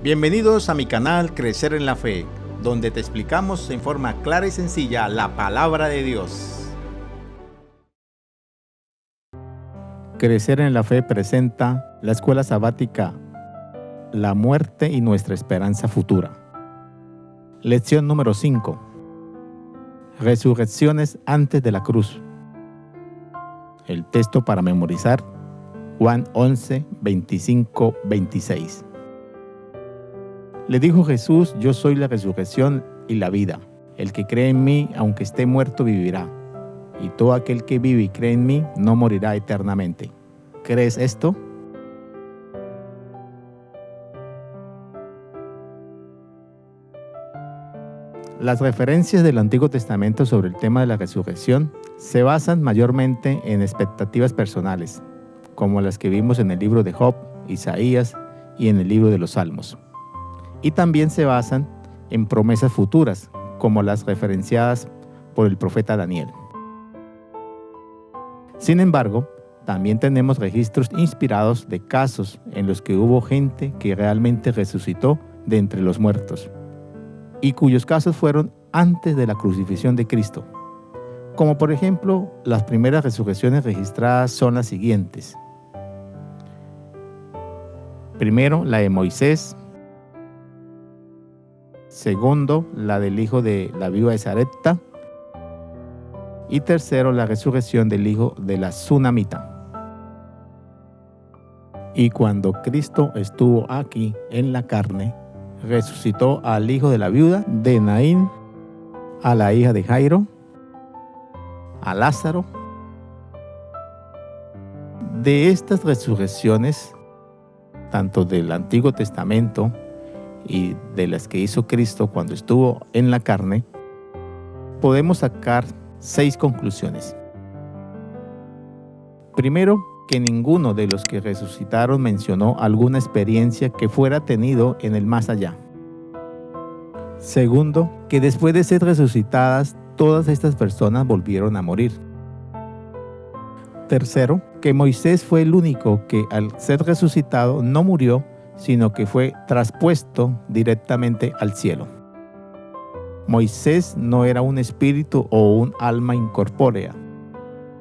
Bienvenidos a mi canal Crecer en la Fe, donde te explicamos en forma clara y sencilla la palabra de Dios. Crecer en la Fe presenta la escuela sabática La muerte y nuestra esperanza futura. Lección número 5. Resurrecciones antes de la cruz. El texto para memorizar: Juan 11, 25, 26. Le dijo Jesús: yo soy la resurrección y la vida. El que cree en mí, aunque esté muerto, vivirá. Y todo aquel que vive y cree en mí, no morirá eternamente. ¿Crees esto? Las referencias del Antiguo Testamento sobre el tema de la resurrección se basan mayormente en expectativas personales, como las que vimos en el libro de Job, Isaías y en el libro de los Salmos. Y también se basan en promesas futuras, como las referenciadas por el profeta Daniel. Sin embargo, también tenemos registros inspirados de casos en los que hubo gente que realmente resucitó de entre los muertos, y cuyos casos fueron antes de la crucifixión de Cristo. Como por ejemplo, las primeras resurrecciones registradas son las siguientes. Primero, la de Moisés. Segundo, la del hijo de la viuda de Sarepta. Y tercero, la resurrección del hijo de la Sunamita. Y cuando Cristo estuvo aquí en la carne, resucitó al hijo de la viuda de Naín, a la hija de Jairo, a Lázaro. De estas resurrecciones, tanto del Antiguo Testamento y de las que hizo Cristo cuando estuvo en la carne, podemos sacar 6 conclusiones. Primero, que ninguno de los que resucitaron mencionó alguna experiencia que fuera tenido en el más allá. Segundo, que después de ser resucitadas, todas estas personas volvieron a morir. Tercero, que Moisés fue el único que al ser resucitado no murió, sino que fue traspuesto directamente al cielo. Moisés no era un espíritu o un alma incorpórea.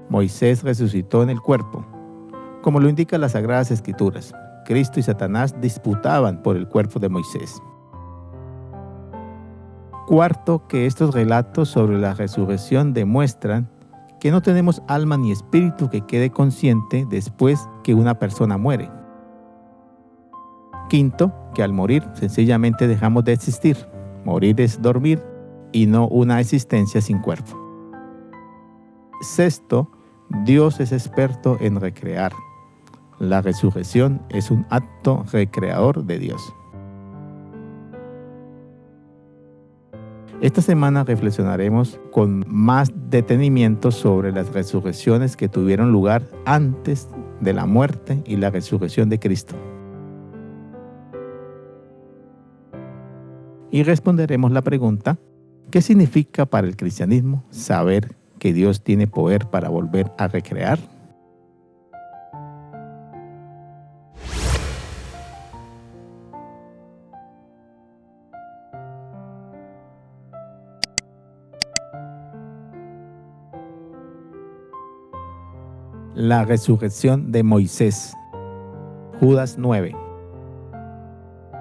Moisés resucitó en el cuerpo. Como lo indican las Sagradas Escrituras, Cristo y Satanás disputaban por el cuerpo de Moisés. Cuarto, que estos relatos sobre la resurrección demuestran que no tenemos alma ni espíritu que quede consciente después que una persona muere. Quinto, que al morir sencillamente dejamos de existir. Morir es dormir y no una existencia sin cuerpo. Sexto, Dios es experto en recrear. La resurrección es un acto recreador de Dios. Esta semana reflexionaremos con más detenimiento sobre las resurrecciones que tuvieron lugar antes de la muerte y la resurrección de Cristo. Y responderemos la pregunta: ¿qué significa para el cristianismo saber que Dios tiene poder para volver a recrear? La resurrección de Moisés. Judas 9.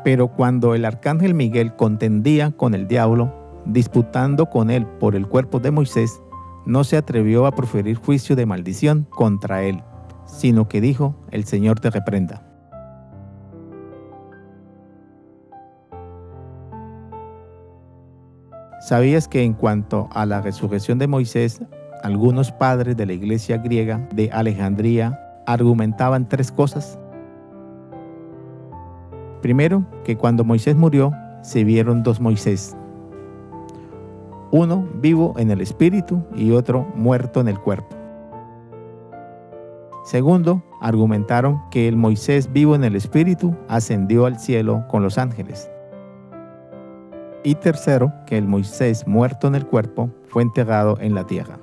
Pero cuando el arcángel Miguel contendía con el diablo, disputando con él por el cuerpo de Moisés, no se atrevió a proferir juicio de maldición contra él, sino que dijo: el Señor te reprenda. ¿Sabías que en cuanto a la resurrección de Moisés, algunos padres de la iglesia griega de Alejandría argumentaban 3 cosas? Primero, que cuando Moisés murió, se vieron 2 Moisés. Uno vivo en el espíritu y otro muerto en el cuerpo. Segundo, argumentaron que el Moisés vivo en el espíritu ascendió al cielo con los ángeles. Y tercero, que el Moisés muerto en el cuerpo fue enterrado en la tierra.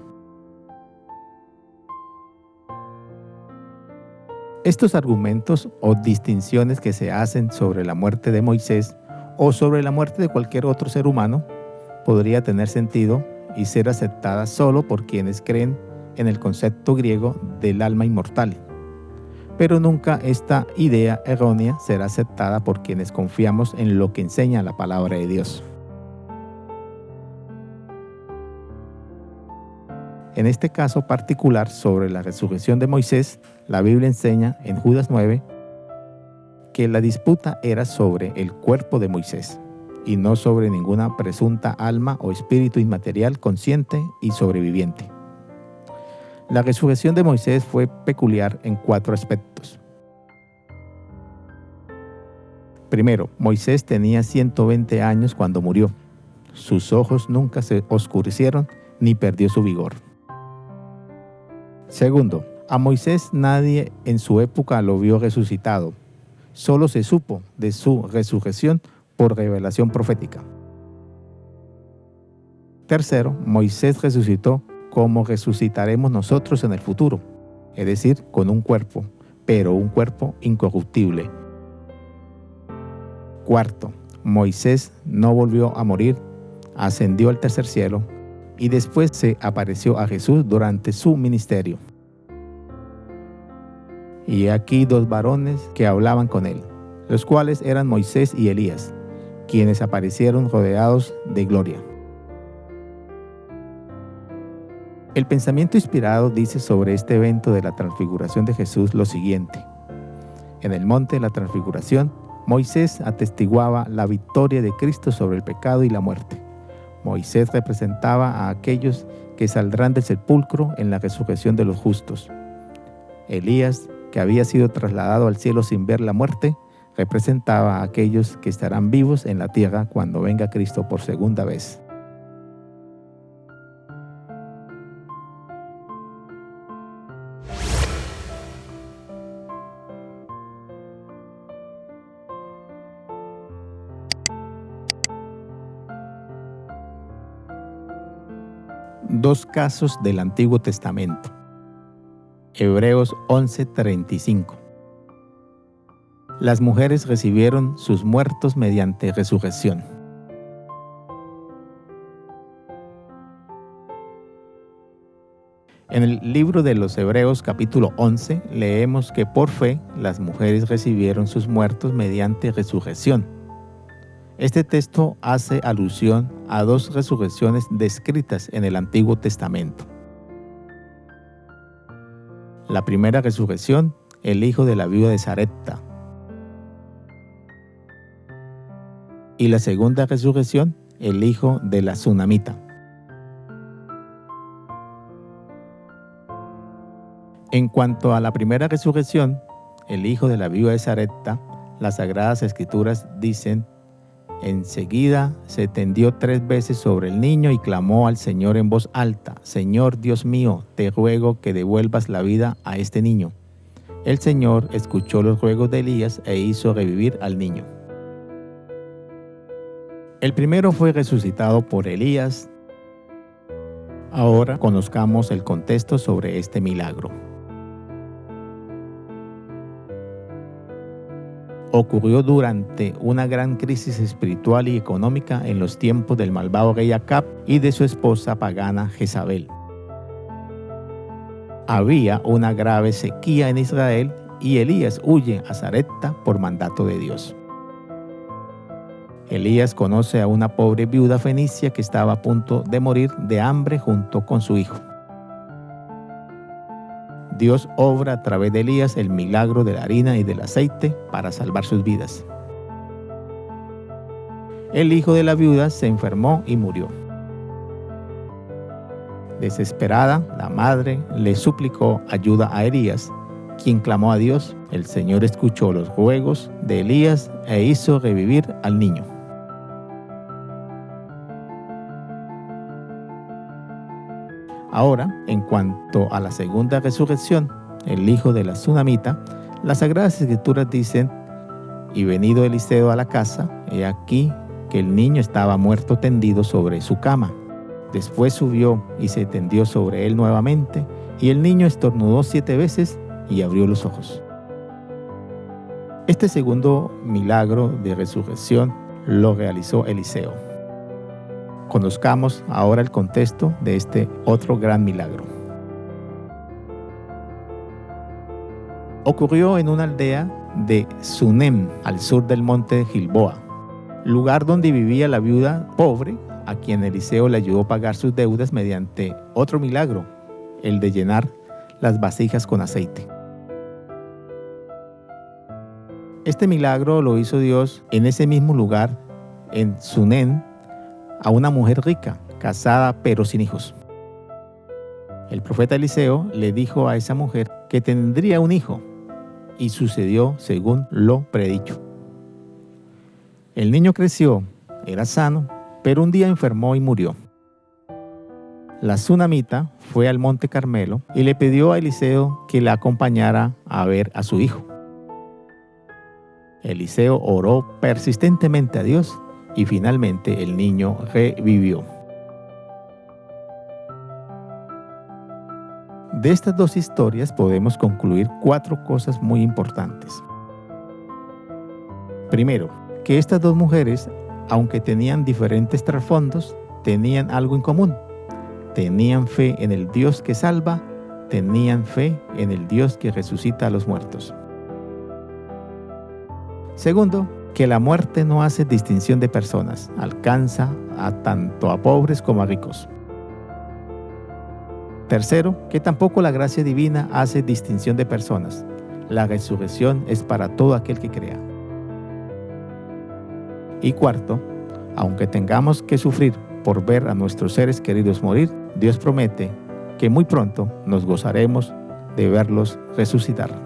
Estos argumentos o distinciones que se hacen sobre la muerte de Moisés o sobre la muerte de cualquier otro ser humano podría tener sentido y ser aceptada solo por quienes creen en el concepto griego del alma inmortal. Pero nunca esta idea errónea será aceptada por quienes confiamos en lo que enseña la palabra de Dios. En este caso particular sobre la resurrección de Moisés, la Biblia enseña en Judas 9 que la disputa era sobre el cuerpo de Moisés y no sobre ninguna presunta alma o espíritu inmaterial consciente y sobreviviente. La resurrección de Moisés fue peculiar en 4 aspectos. Primero, Moisés tenía 120 años cuando murió. Sus ojos nunca se oscurecieron ni perdió su vigor. Segundo, a Moisés nadie en su época lo vio resucitado. Solo se supo de su resurrección por revelación profética. Tercero, Moisés resucitó como resucitaremos nosotros en el futuro, es decir, con un cuerpo, pero un cuerpo incorruptible. Cuarto, Moisés no volvió a morir, ascendió al tercer cielo y después se apareció a Jesús durante su ministerio. Y aquí 2 varones que hablaban con él, los cuales eran Moisés y Elías, quienes aparecieron rodeados de gloria. El pensamiento inspirado dice sobre este evento de la transfiguración de Jesús lo siguiente. En el monte de la transfiguración, Moisés atestiguaba la victoria de Cristo sobre el pecado y la muerte. Moisés representaba a aquellos que saldrán del sepulcro en la resurrección de los justos. Elías, que había sido trasladado al cielo sin ver la muerte, representaba a aquellos que estarán vivos en la tierra cuando venga Cristo por segunda vez. Dos casos del Antiguo Testamento. Hebreos 11:35. Las mujeres recibieron sus muertos mediante resurrección. En el libro de los Hebreos capítulo 11 leemos que por fe las mujeres recibieron sus muertos mediante resurrección. Este texto hace alusión a 2 resurrecciones descritas en el Antiguo Testamento. La primera resurrección, el hijo de la viuda de Sarepta. Y la segunda resurrección, el hijo de la Tsunamita. En cuanto a la primera resurrección, el hijo de la viuda de Sarepta, las Sagradas Escrituras dicen: enseguida se tendió 3 veces sobre el niño y clamó al Señor en voz alta: Señor Dios mío, te ruego que devuelvas la vida a este niño. El Señor escuchó los ruegos de Elías e hizo revivir al niño. El primero fue resucitado por Elías. Ahora conozcamos el contexto sobre este milagro. Ocurrió durante una gran crisis espiritual y económica en los tiempos del malvado rey Acab y de su esposa pagana Jezabel. Había una grave sequía en Israel y Elías huye a Sarepta por mandato de Dios. Elías conoce a una pobre viuda fenicia que estaba a punto de morir de hambre junto con su hijo. Dios obra a través de Elías el milagro de la harina y del aceite para salvar sus vidas. El hijo de la viuda se enfermó y murió. Desesperada, la madre le suplicó ayuda a Elías, quien clamó a Dios. El Señor escuchó los ruegos de Elías e hizo revivir al niño. Ahora, en cuanto a la segunda resurrección, el hijo de la Tsunamita, las Sagradas Escrituras dicen: y venido Eliseo a la casa, he aquí que el niño estaba muerto tendido sobre su cama. Después subió y se tendió sobre él nuevamente, y el niño estornudó 7 veces y abrió los ojos. Este segundo milagro de resurrección lo realizó Eliseo. Conozcamos ahora el contexto de este otro gran milagro. Ocurrió en una aldea de Sunem, al sur del monte Gilboa, lugar donde vivía la viuda pobre, a quien Eliseo le ayudó a pagar sus deudas mediante otro milagro, el de llenar las vasijas con aceite. Este milagro lo hizo Dios en ese mismo lugar, en Sunem, a una mujer rica, casada pero sin hijos. El profeta Eliseo le dijo a esa mujer que tendría un hijo, y sucedió según lo predicho. El niño creció, era sano, pero un día enfermó y murió. La sunamita fue al monte Carmelo y le pidió a Eliseo que la acompañara a ver a su hijo. Eliseo oró persistentemente a Dios y finalmente el niño revivió. De estas dos historias podemos concluir 4 cosas muy importantes. Primero, que estas dos mujeres, aunque tenían diferentes trasfondos, tenían algo en común. Tenían fe en el Dios que salva, tenían fe en el Dios que resucita a los muertos. Segundo, que la muerte no hace distinción de personas, alcanza tanto a pobres como a ricos. Tercero, que tampoco la gracia divina hace distinción de personas. La resurrección es para todo aquel que crea. Y cuarto, aunque tengamos que sufrir por ver a nuestros seres queridos morir, Dios promete que muy pronto nos gozaremos de verlos resucitar.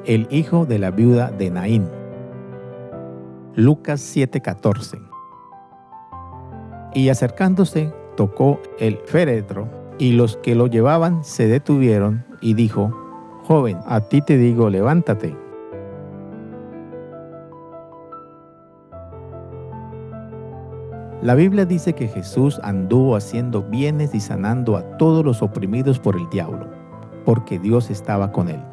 El hijo de la viuda de Naín. Lucas 7:14. Y acercándose, tocó el féretro, y los que lo llevaban se detuvieron, y dijo: Joven, a ti te digo, levántate. La Biblia dice que Jesús anduvo haciendo bienes y sanando a todos los oprimidos por el diablo, porque Dios estaba con él.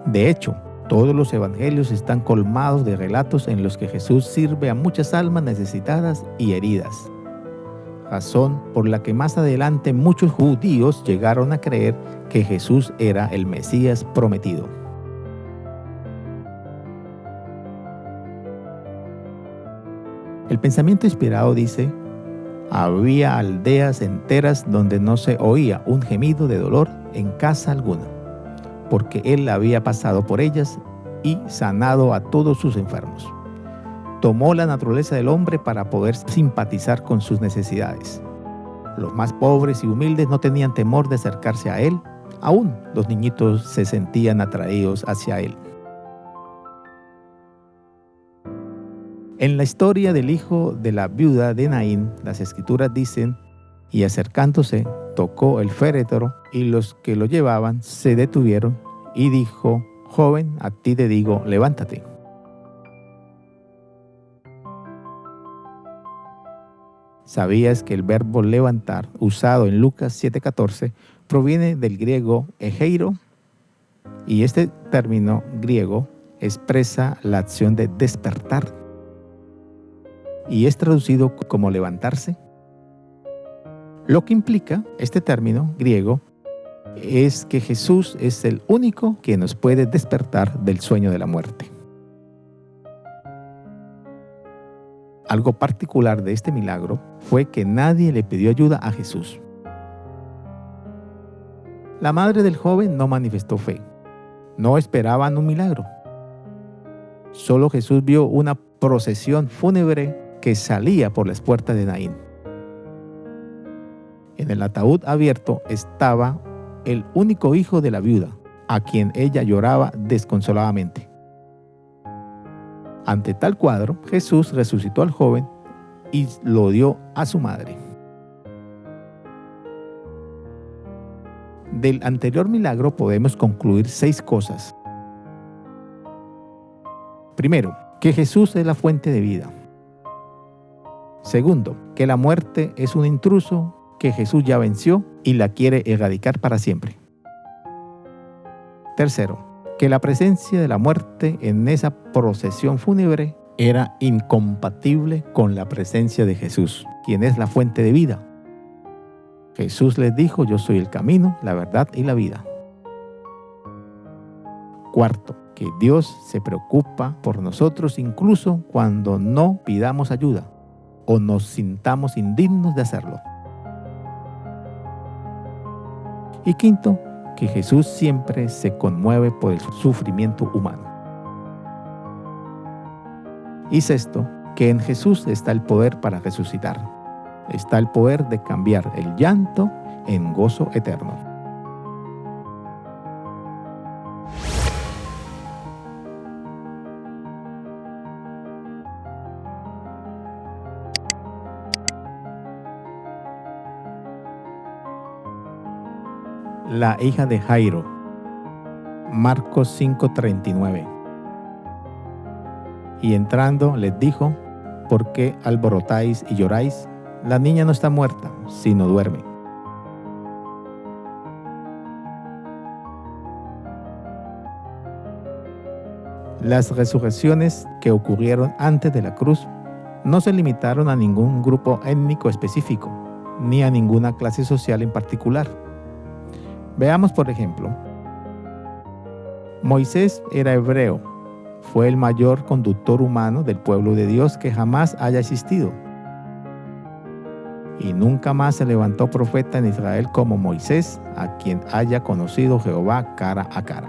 De hecho, todos los evangelios están colmados de relatos en los que Jesús sirve a muchas almas necesitadas y heridas, razón por la que más adelante muchos judíos llegaron a creer que Jesús era el Mesías prometido. El pensamiento inspirado dice: había aldeas enteras donde no se oía un gemido de dolor en casa alguna, porque Él había pasado por ellas y sanado a todos sus enfermos. Tomó la naturaleza del hombre para poder simpatizar con sus necesidades. Los más pobres y humildes no tenían temor de acercarse a Él, aún los niñitos se sentían atraídos hacia Él. En la historia del hijo de la viuda de Naín, las escrituras dicen: y acercándose, tocó el féretro, y los que lo llevaban se detuvieron, y dijo: Joven, a ti te digo, levántate. ¿Sabías que el verbo levantar, usado en Lucas 7:14, proviene del griego egeiro? Y este término griego expresa la acción de despertar. Y es traducido como levantarse. Lo que implica este término griego es que Jesús es el único que nos puede despertar del sueño de la muerte. Algo particular de este milagro fue que nadie le pidió ayuda a Jesús. La madre del joven no manifestó fe. No esperaban un milagro. Solo Jesús vio una procesión fúnebre que salía por las puertas de Naín. En el ataúd abierto estaba el único hijo de la viuda, a quien ella lloraba desconsoladamente. Ante tal cuadro, Jesús resucitó al joven y lo dio a su madre. Del anterior milagro podemos concluir 6 cosas. Primero, que Jesús es la fuente de vida. Segundo, que la muerte es un intruso que Jesús ya venció y la quiere erradicar para siempre. Tercero, que la presencia de la muerte en esa procesión fúnebre era incompatible con la presencia de Jesús, quien es la fuente de vida. Jesús les dijo: yo soy el camino, la verdad y la vida. Cuarto, que Dios se preocupa por nosotros incluso cuando no pidamos ayuda o nos sintamos indignos de hacerlo. Y quinto, que Jesús siempre se conmueve por el sufrimiento humano. Y sexto, que en Jesús está el poder para resucitar. Está el poder de cambiar el llanto en gozo eterno. La hija de Jairo. Marcos 5:39. Y entrando les dijo: ¿por qué alborotáis y lloráis? La niña no está muerta, sino duerme. Las resurrecciones que ocurrieron antes de la cruz no se limitaron a ningún grupo étnico específico, ni a ninguna clase social en particular. Veamos, por ejemplo, Moisés era hebreo, fue el mayor conductor humano del pueblo de Dios que jamás haya existido. Y nunca más se levantó profeta en Israel como Moisés, a quien haya conocido Jehová cara a cara.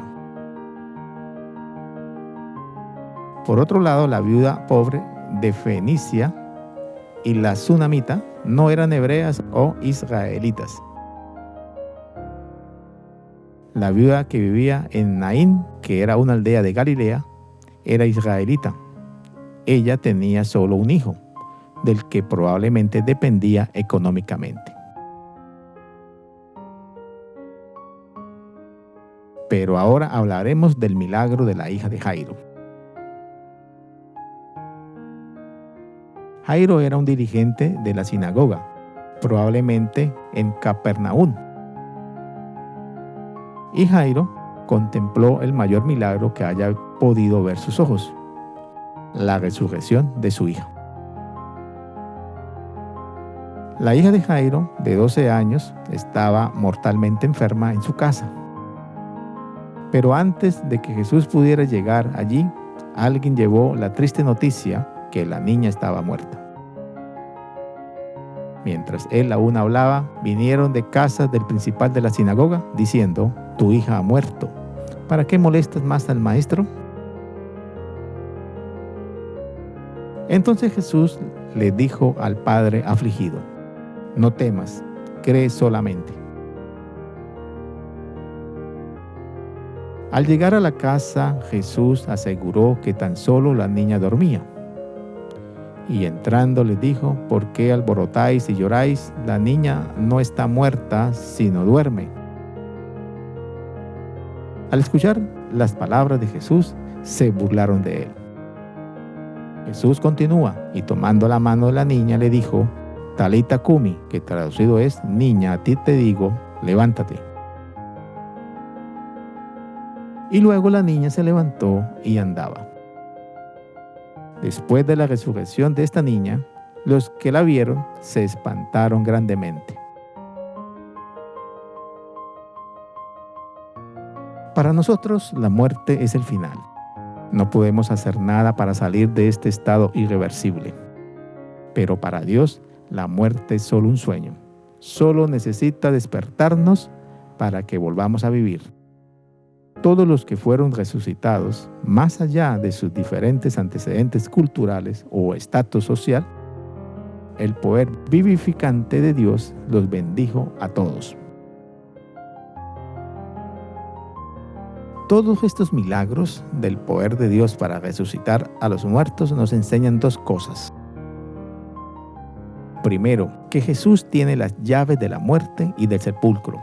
Por otro lado, la viuda pobre de Fenicia y la tsunamita no eran hebreas o israelitas. La viuda que vivía en Naín, que era una aldea de Galilea, era israelita. Ella tenía solo un hijo, del que probablemente dependía económicamente. Pero ahora hablaremos del milagro de la hija de Jairo. Jairo era un dirigente de la sinagoga, probablemente en Capernaum. Y Jairo contempló el mayor milagro que haya podido ver sus ojos: la resurrección de su hija. La hija de Jairo, de 12 años, estaba mortalmente enferma en su casa. Pero antes de que Jesús pudiera llegar allí, alguien llevó la triste noticia que la niña estaba muerta. Mientras él aún hablaba, vinieron de casa del principal de la sinagoga, diciendo: tu hija ha muerto. ¿Para qué molestas más al maestro? Entonces Jesús le dijo al padre afligido: no temas, cree solamente. Al llegar a la casa, Jesús aseguró que tan solo la niña dormía. Y entrando les dijo: ¿por qué alborotáis y lloráis? La niña no está muerta, sino duerme. Al escuchar las palabras de Jesús, se burlaron de él. Jesús continúa y tomando la mano de la niña le dijo: Talita Kumi, que traducido es: niña, a ti te digo, levántate. Y luego la niña se levantó y andaba. Después de la resurrección de esta niña, los que la vieron se espantaron grandemente. Para nosotros, la muerte es el final. No podemos hacer nada para salir de este estado irreversible. Pero para Dios, la muerte es solo un sueño. Solo necesita despertarnos para que volvamos a vivir. Todos los que fueron resucitados, más allá de sus diferentes antecedentes culturales o estatus social, el poder vivificante de Dios los bendijo a todos. Todos estos milagros del poder de Dios para resucitar a los muertos nos enseñan dos cosas. Primero, que Jesús tiene las llaves de la muerte y del sepulcro.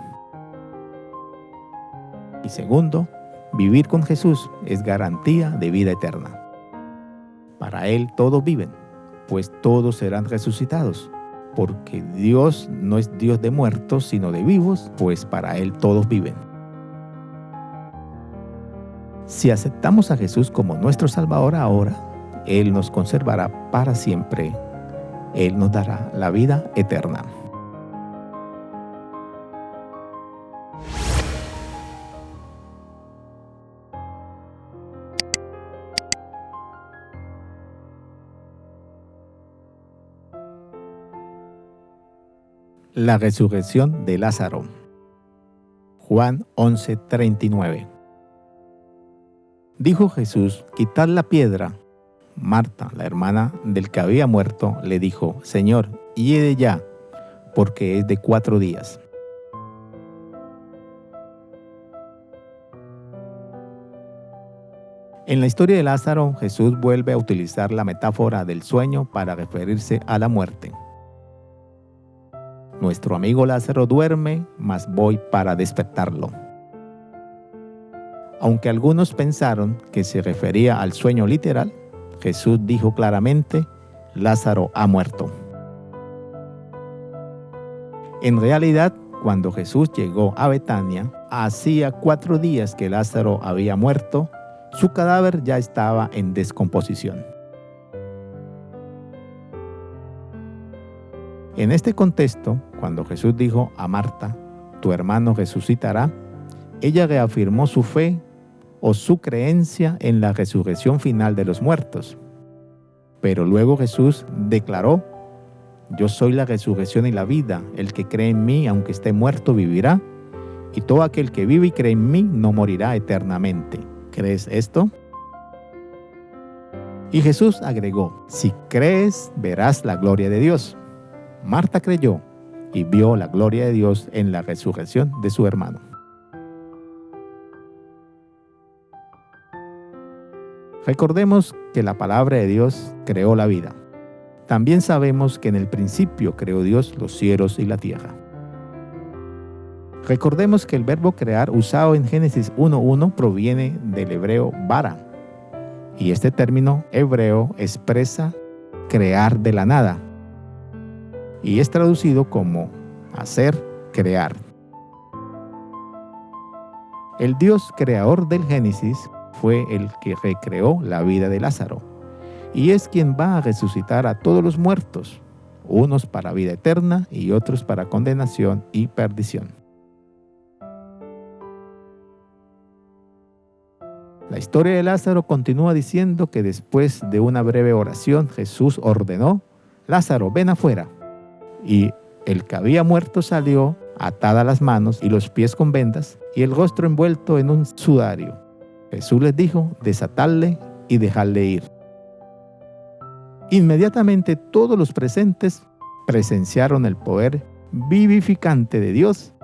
segundo, vivir con Jesús es garantía de vida eterna. Para Él todos viven, pues todos serán resucitados, porque Dios no es Dios de muertos, sino de vivos, pues para Él todos viven. Si aceptamos a Jesús como nuestro Salvador ahora, Él nos conservará para siempre. Él nos dará la vida eterna. La resurrección de Lázaro. Juan 11:39. Dijo Jesús: quitad la piedra. Marta, la hermana del que había muerto, le dijo: Señor, hiede ya, porque es de 4 días. En la historia de Lázaro, Jesús vuelve a utilizar la metáfora del sueño para referirse a la muerte. Nuestro amigo Lázaro duerme, mas voy para despertarlo. Aunque algunos pensaron que se refería al sueño literal, Jesús dijo claramente: Lázaro ha muerto. En realidad, cuando Jesús llegó a Betania, hacía 4 días que Lázaro había muerto. Su cadáver ya estaba en descomposición. En este contexto, cuando Jesús dijo a Marta: tu hermano resucitará, ella reafirmó su fe o su creencia en la resurrección final de los muertos. Pero luego Jesús declaró: yo soy la resurrección y la vida, el que cree en mí, aunque esté muerto, vivirá, y todo aquel que vive y cree en mí no morirá eternamente. ¿Crees esto? Y Jesús agregó: si crees, verás la gloria de Dios. Marta creyó y vio la gloria de Dios en la resurrección de su hermano. Recordemos que la palabra de Dios creó la vida. También sabemos que en el principio creó Dios los cielos y la tierra. Recordemos que el verbo crear usado en Génesis 1:1 proviene del hebreo bara, y este término hebreo expresa crear de la nada, y es traducido como hacer, crear. El Dios creador del Génesis fue el que recreó la vida de Lázaro, y es quien va a resucitar a todos los muertos, unos para vida eterna y otros para condenación y perdición. La historia de Lázaro continúa diciendo que después de una breve oración, Jesús ordenó: Lázaro, ven afuera. Y el que había muerto salió, atadas las manos y los pies con vendas, y el rostro envuelto en un sudario. Jesús les dijo: desatadle y dejadle ir. Inmediatamente todos los presentes presenciaron el poder vivificante de Dios,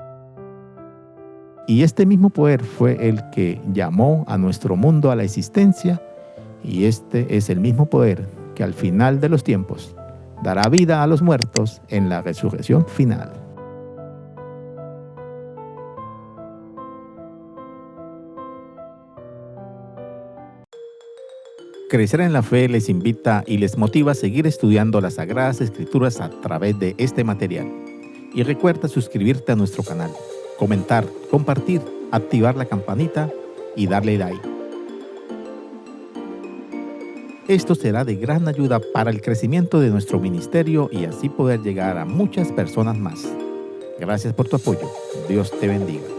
y este mismo poder fue el que llamó a nuestro mundo a la existencia, y este es el mismo poder que al final de los tiempos dará vida a los muertos en la resurrección final. Crecer en la Fe les invita y les motiva a seguir estudiando las Sagradas Escrituras a través de este material. Y recuerda suscribirte a nuestro canal, comentar, compartir, activar la campanita y darle like. Esto será de gran ayuda para el crecimiento de nuestro ministerio y así poder llegar a muchas personas más. Gracias por tu apoyo. Dios te bendiga.